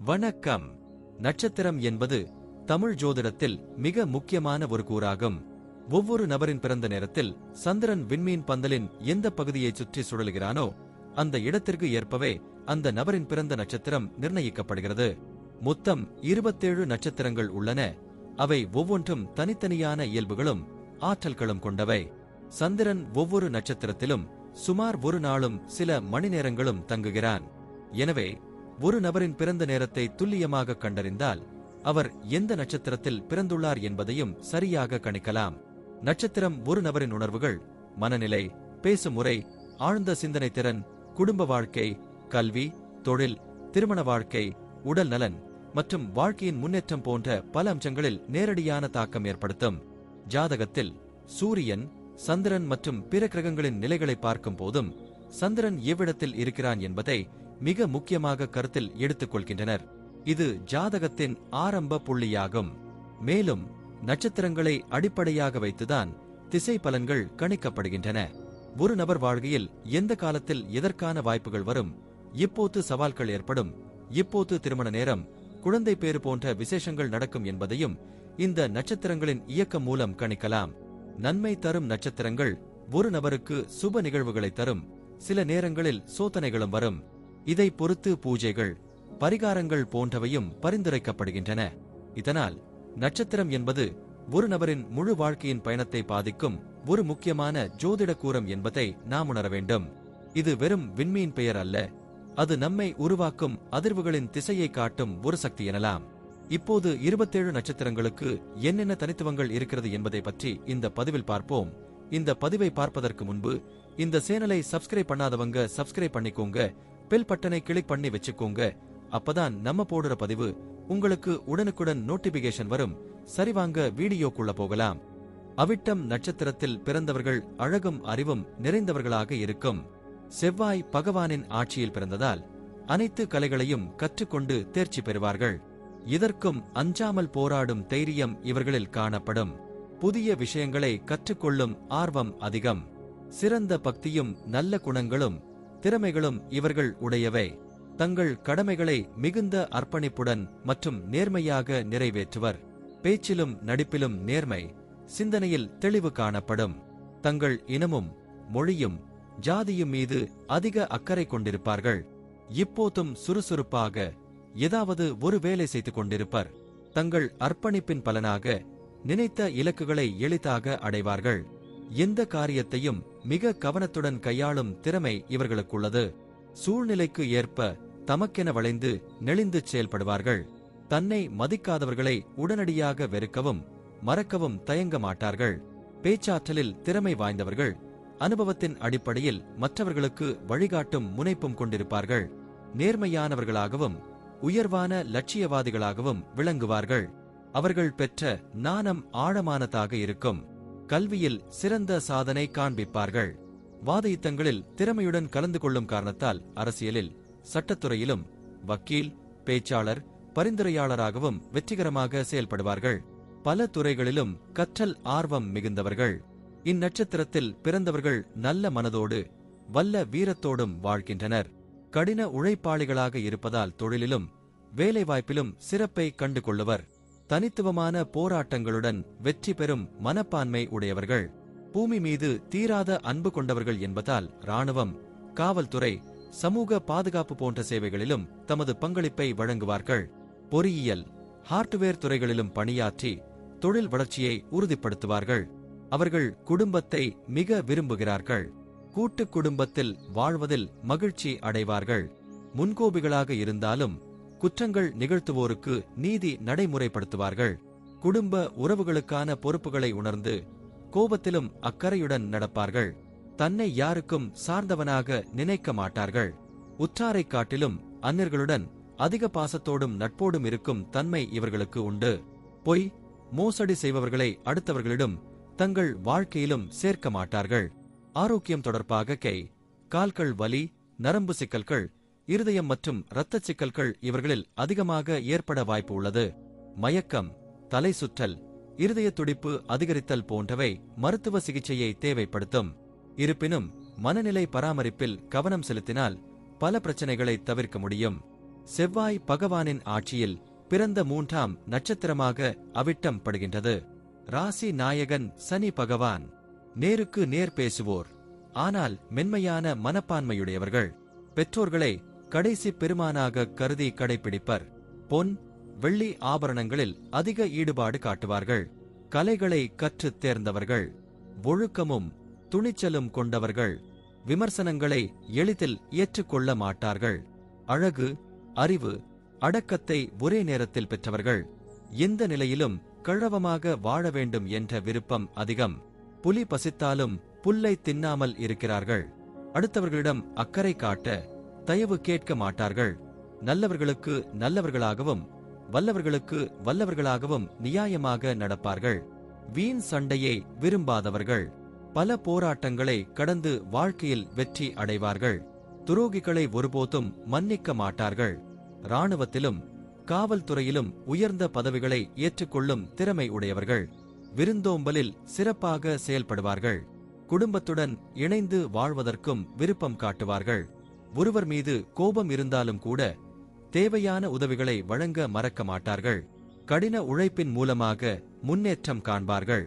வணக்கம். நட்சத்திரம் என்பது தமிழ் ஜோதிடத்தில் மிக முக்கியமான ஒரு கூறாகும். ஒவ்வொரு நபரின் பிறந்த நேரத்தில் சந்திரன் விண்மீன் பந்தலின் எந்த பகுதியை சுற்றி சுழலுகிறானோ அந்த இடத்திற்கு ஏற்பவே அந்த நபரின் பிறந்த நட்சத்திரம் நிர்ணயிக்கப்படுகிறது. மொத்தம் 27 நட்சத்திரங்கள் உள்ளன. அவை ஒவ்வொன்றும் தனித்தனியான இயல்புகளும் ஆற்றல்களும் கொண்டவை. சந்திரன் ஒவ்வொரு நட்சத்திரத்திலும் சுமார் ஒரு நாளும் சில மணி நேரங்களும் தங்குகிறான். எனவே ஒரு நபரின் பிறந்த நேரத்தை துல்லியமாக கண்டறிந்தால் அவர் எந்த நட்சத்திரத்தில் பிறந்துள்ளார் என்பதையும் சரியாக கணிக்கலாம். நட்சத்திரம் ஒரு நபரின் உணர்வுகள், மனநிலை, பேசும் முறை, ஆழ்ந்த சிந்தனை திறன், குடும்ப வாழ்க்கை, கல்வி, தொழில், திருமண வாழ்க்கை, உடல் நலன் மற்றும் வாழ்க்கையின் முன்னேற்றம் போன்ற பல அம்சங்களில் நேரடியான தாக்கம் ஏற்படுத்தும். ஜாதகத்தில் சூரியன், சந்திரன் மற்றும் பிற கிரகங்களின் நிலைகளை பார்க்கும் போதும் சந்திரன் எவ்விடத்தில் இருக்கிறான் என்பதை மிக முக்கியமாக கருத்தில் எடுத்துக் கொள்கின்றனர். இது ஜாதகத்தின் ஆரம்ப புள்ளியாகும். மேலும் நட்சத்திரங்களை அடிப்படையாக வைத்துதான் திசை பலன்கள் கணிக்கப்படுகின்றன. ஒரு நபர் வாழ்க்கையில் எந்த காலத்தில் எதற்கான வாய்ப்புகள் வரும், எப்போது சவால்கள் ஏற்படும், எப்போது திருமண நேரம், குழந்தை பேறு போன்ற விசேஷங்கள் நடக்கும் என்பதையும் இந்த நட்சத்திரங்களின் இயக்கம் மூலம் கணிக்கலாம். நன்மை தரும் நட்சத்திரங்கள் ஒரு நபருக்கு சுப நிகழ்வுகளை தரும். சில நேரங்களில் சோதனைகளும் வரும். இதை பொறுத்து பூஜைகள், பரிகாரங்கள் போன்றவையும் பரிந்துரைக்கப்படுகின்றன. இதனால் நட்சத்திரம் என்பது ஒரு நபரின் முழு வாழ்க்கையின் பயணத்தை பாதிக்கும் ஒரு முக்கியமான ஜோதிட கூறம் என்பதை நாம் உணர வேண்டும். இது வெறும் விண்மீன் பெயர் அல்ல, அது நம்மை உருவாக்கும் அதிர்வுகளின் திசையை காட்டும் ஒரு சக்தி எனலாம். இப்போது 27 நட்சத்திரங்களுக்கு என்னென்ன தனித்துவங்கள் இருக்கிறது என்பதை பற்றி இந்த பதிவில் பார்ப்போம். இந்த பதிவை பார்ப்பதற்கு முன்பு இந்த சேனலை சப்ஸ்கிரைப் பண்ணாதவங்க சப்ஸ்கிரைப் பண்ணிக்கோங்க, பெல் பட்டனை கிளிக் பண்ணி வச்சுக்கோங்க. அப்பதான் நம்ம போடுற பதிவு உங்களுக்கு உடனுக்குடன் நோட்டிபிகேஷன் வரும். சரிவாங்க வீடியோக்குள்ள போகலாம். அவிட்டம் நட்சத்திரத்தில் பிறந்தவர்கள் அழகும் அறிவும் நிறைந்தவர்களாக இருக்கும். செவ்வாய் பகவானின் ஆட்சியில் பிறந்ததால் அனைத்து கலைகளையும் கற்றுக்கொண்டு தேர்ச்சி பெறுவார்கள். இதற்கும் அஞ்சாமல் போராடும் தைரியம் இவர்களில் காணப்படும். புதிய விஷயங்களை கற்றுக்கொள்ளும் ஆர்வம் அதிகம். சிறந்த பக்தியும் நல்ல குணங்களும் திறமைகளும் இவர்கள் உடையவை. தங்கள் கடமைகளை மிகுந்த அர்ப்பணிப்புடன் மற்றும் நேர்மையாக நிறைவேற்றுவர். பேச்சிலும் நடிப்பிலும் நேர்மை, சிந்தனையில் தெளிவு காணப்படும். தங்கள் இனமும் மொழியும் ஜாதியும் மீது அதிக அக்கறை கொண்டிருப்பார்கள். இப்போதும் சுறுசுறுப்பாக ஏதாவது ஒரு வேலை செய்து கொண்டிருப்பர். தங்கள் அர்ப்பணிப்பின் பலனாக நினைத்த இலக்குகளை எளிதாக அடைவார்கள். எந்த காரியத்தையும் மிக கவனத்துடன் கையாளும் திறமை இவர்களுக்குள்ளது. சூழ்நிலைக்கு ஏற்ப தமக்கென வளைந்து நெளிந்து செயல்படுவார்கள். தன்னை மதிக்காதவர்களை உடனடியாக வெறுக்கவும் மறக்கவும் தயங்க மாட்டார்கள். பேச்சாற்றலில் திறமை வாய்ந்தவர்கள். அனுபவத்தின் அடிப்படையில் மற்றவர்களுக்கு வழிகாட்டும் முனைப்பும் கொண்டிருப்பார்கள். நேர்மையானவர்களாகவும் உயர்வான லட்சியவாதிகளாகவும் விளங்குவார்கள். அவர்கள் பெற்ற ஞானம் ஆழமானதாக இருக்கும். கல்வியில் சிறந்த சாதனை காண்பிப்பார்கள். வாதயுத்தங்களில் திறமையுடன் கலந்து கொள்ளும் காரணத்தால் அரசியலில், சட்டத்துறையிலும் வக்கீல், பேச்சாளர், பரிந்துரையாளராகவும் வெற்றிகரமாக செயல்படுவார்கள். பல துறைகளிலும் கற்றல் ஆர்வம் மிகுந்தவர்கள். இந்நட்சத்திரத்தில் பிறந்தவர்கள் நல்ல மனதோடு வல்ல வீரத்தோடும் வாழ்கின்றனர். கடின உழைப்பாளிகளாக இருப்பதால் தொழிலிலும் வேலைவாய்ப்பிலும் சிறப்பை கண்டு கொள்ளுவர். தனித்துவமான போராட்டங்களுடன் வெற்றி பெறும் மனப்பான்மை உடையவர்கள். பூமி மீது தீராத அன்பு கொண்டவர்கள் என்பதால் இராணுவம், காவல்துறை, சமூக பாதுகாப்பு போன்ற சேவைகளிலும் தமது பங்களிப்பை வழங்குவார்கள். பொறியியல், ஹார்ட்வேர் துறைகளிலும் பணியாற்றி தொழில் வளர்ச்சியை உறுதிப்படுத்துவார்கள். அவர்கள் குடும்பத்தை மிக விரும்புகிறார்கள். கூட்டு குடும்பத்தில் வாழ்வதில் மகிழ்ச்சி அடைவார்கள். முன்கோபிகளாக இருந்தாலும் குற்றங்கள் நிகழ்த்துவோருக்கு நீதி நடைமுறைப்படுத்துவார்கள். குடும்ப உறவுகளுக்கான பொறுப்புகளை உணர்ந்து கோபத்திலும் அக்கறையுடன் நடப்பார்கள். தன்னை யாருக்கும் சார்ந்தவனாக நினைக்க மாட்டார்கள். உற்றாரைக் காட்டிலும் அந்நியர்களுடன் அதிக பாசத்தோடும் நட்போடும் இருக்கும் தன்மை இவர்களுக்கு உண்டு. பொய், மோசடி செய்பவர்களை அடுத்தவர்களிடம் தங்கள் வாழ்க்கையிலும் சேர்க்க மாட்டார்கள். ஆரோக்கியம் தொடர்பாக கை, கால்கள் வலி, நரம்பு சிக்கல்கள், இருதயம் மற்றும் இரத்த சிக்கல்கள் இவர்களில் அதிகமாக ஏற்பட வாய்ப்பு உள்ளது. மயக்கம், தலை சுற்றல், இருதய துடிப்பு அதிகரித்தல் போன்றவை மருத்துவ சிகிச்சையை தேவைப்படுத்தும். இருப்பினும் மனநிலை பராமரிப்பில் கவனம் செலுத்தினால் பல பிரச்சனைகளை தவிர்க்க முடியும். செவ்வாய் பகவானின் ஆட்சியில் பிறந்த 3ஆம் நட்சத்திரமாக அவிட்டம் படுகின்றது. ராசி நாயகன் சனி பகவான். நேருக்கு நேர் பேசுவோர், ஆனால் மென்மையான மனப்பான்மையுடையவர்கள். பெற்றோர்களை கடைசி பெருமானாக கருதி கடைப்பிடிப்பர். பொன், வெள்ளி ஆபரணங்களில் அதிக ஈடுபாடு காட்டுவார்கள். கலைகளை கற்றுத் தேர்ந்தவர்கள். ஒழுக்கமும் துணிச்சலும் கொண்டவர்கள். விமர்சனங்களை எளிதில் ஏற்றுக்கொள்ள மாட்டார்கள். அழகு, அறிவு, அடக்கத்தை ஒரே நேரத்தில் பெற்றவர்கள். எந்த நிலையிலும் கழவமாக வாழ வேண்டும் என்ற விருப்பம் அதிகம். புலி பசித்தாலும் புல்லை தின்னாமல் இருக்கிறார்கள். அடுத்தவர்களிடம் அக்கறை காட்ட தயவு கேட்க மாட்டார்கள். நல்லவர்களுக்கு நல்லவர்களாகவும் வல்லவர்களுக்கு வல்லவர்களாகவும் நியாயமாக நடப்பார்கள். வீண் சண்டையை விரும்பாதவர்கள். பல போராட்டங்களை கடந்து வாழ்க்கையில் வெற்றி அடைவார்கள். துரோகிகளை ஒருபோதும் மன்னிக்க மாட்டார்கள். இராணுவத்திலும் காவல்துறையிலும் உயர்ந்த பதவிகளை ஏற்றுக்கொள்ளும் திறமை உடையவர்கள். விருந்தோம்பலில் சிறப்பாக செயல்படுவார்கள். குடும்பத்துடன் இணைந்து வாழ்வதற்கும் விருப்பம் காட்டுவார்கள். ஒருவர் மீது கோபம் இருந்தாலும் கூட தேவையான உதவிகளை வழங்க மறக்க மாட்டார்கள். கடின உழைப்பின் மூலமாக முன்னேற்றம் காண்பார்கள்.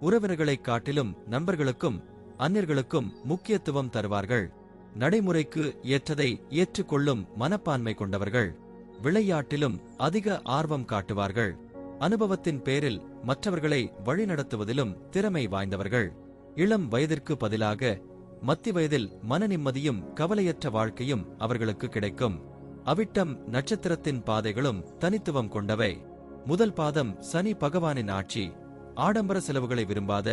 உறவினர்களைக் காட்டிலும் நண்பர்களுக்கும் அந்நியர்களுக்கும் முக்கியத்துவம் தருவார்கள். நடைமுறைக்கு ஏற்றதை ஏற்றுக்கொள்ளும் மனப்பான்மை கொண்டவர்கள். விளையாட்டிலும் அதிக ஆர்வம் காட்டுவார்கள். அனுபவத்தின் பேரில் மற்றவர்களை வழிநடத்துவதிலும் திறமை வாய்ந்தவர்கள். இளம் வயதிற்கு பதிலாக மத்தி வயதில் மன நிம்மதியும் கவலையற்ற வாழ்க்கையும் அவர்களுக்கு கிடைக்கும். அவிட்டம் நட்சத்திரத்தின் பாதைகளும் தனித்துவம் கொண்டவை. முதல் பாதம் சனி பகவானின் ஆட்சி. ஆடம்பர செலவுகளை விரும்பாத,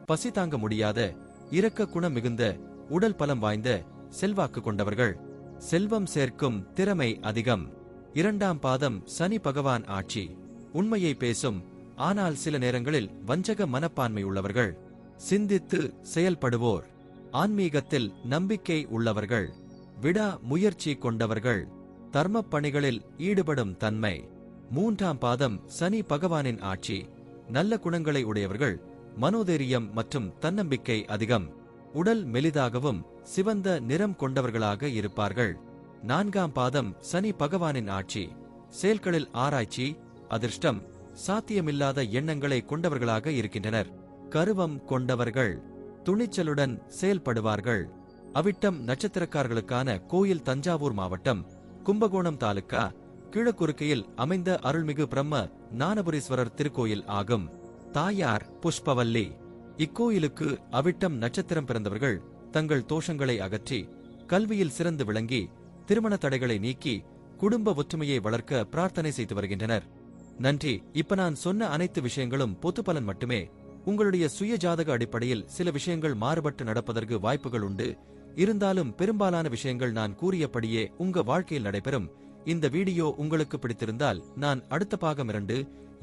பசி தாங்க முடியாத, இரக்க குணம் மிகுந்த, உடல் பலம் வாய்ந்த, செல்வாக்கு கொண்டவர்கள். செல்வம் சேர்க்கும் திறமை அதிகம். 2ஆம் பாதம் சனி பகவான் ஆட்சி. உண்மையை பேசும், ஆனால் சில நேரங்களில் வஞ்சக மனப்பான்மை உள்ளவர்கள். சிந்தித்து செயல்படுவோர். ஆன்மீகத்தில் நம்பிக்கை உள்ளவர்கள். விடா முயற்சி கொண்டவர்கள். தர்மப் பணிகளில் ஈடுபடும் தன்மை. 3ஆம் பாதம் சனி பகவானின் ஆட்சி. நல்ல குணங்களை உடையவர்கள். மனோதைரியம் மற்றும் தன்னம்பிக்கை அதிகம். உடல் மெலிதாகவும் சிவந்த நிறம் கொண்டவர்களாக இருப்பார்கள். 4ஆம் பாதம் சனி பகவானின் ஆட்சி. செயல்களில் ஆராய்ச்சி, அதிர்ஷ்டம், சாத்தியமில்லாத எண்ணங்களை கொண்டவர்களாக இருக்கின்றனர். கருவம் கொண்டவர்கள். துணிச்சலுடன் செயல்படுவார்கள். அவிட்டம் நட்சத்திரக்காரர்களுக்கான கோயில் தஞ்சாவூர் மாவட்டம், கும்பகோணம் தாலுகா, கீழக்குறுக்கையில் அமைந்த அருள்மிகு பிரம்ம ஞானபுரீஸ்வரர் திருக்கோயில் ஆகும். தாயார் புஷ்பவல்லி. இக்கோயிலுக்கு அவிட்டம் நட்சத்திரம் பிறந்தவர்கள் தங்கள் தோஷங்களை அகற்றி கல்வியில் சிறந்து விளங்கி திருமண தடைகளை நீக்கி குடும்ப ஒற்றுமையை வளர்க்க பிரார்த்தனை செய்து வருகின்றனர். நன்றி. இப்ப நான் சொன்ன அனைத்து விஷயங்களும் பொது பலன் மட்டுமே. உங்களுடைய சுய ஜாதக அடிப்படையில் சில விஷயங்கள் மாறுபட்டு நடப்பதற்கு வாய்ப்புகள் உண்டு. இருந்தாலும் பெரும்பாலான விஷயங்கள் நான் கூறியபடியே உங்க வாழ்க்கையில் நடைபெறும். இந்த வீடியோ உங்களுக்கு பிடித்திருந்தால் நான் அடுத்த பாகம் 2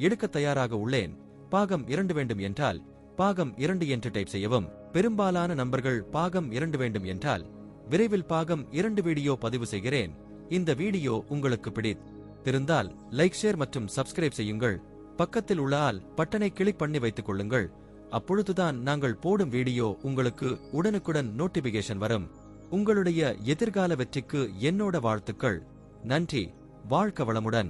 எடுக்க தயாராக உள்ளேன். பாகம் 2 வேண்டும் என்றால் பாகம் 2 என்று டைப் செய்யவும். பெரும்பாலான நண்பர்கள் பாகம் 2 வேண்டும் என்றால் விரைவில் பாகம் 2 வீடியோ பதிவு செய்கிறேன். இந்த வீடியோ உங்களுக்கு பிடித்திருந்தால் லைக், ஷேர் மற்றும் சப்ஸ்கிரைப் செய்யுங்கள். பக்கத்தில் உள்ள ஆல் பட்டனை கிளிக் பண்ணி வைத்துக் கொள்ளுங்கள். அப்பொழுதுதான் நாங்கள் போடும் வீடியோ உங்களுக்கு உடனுக்குடன் நோட்டிபிகேஷன் வரும். உங்களுடைய எதிர்கால வெற்றிக்கு என்னோட வாழ்த்துக்கள். நன்றி. வாழ்க வளமுடன்.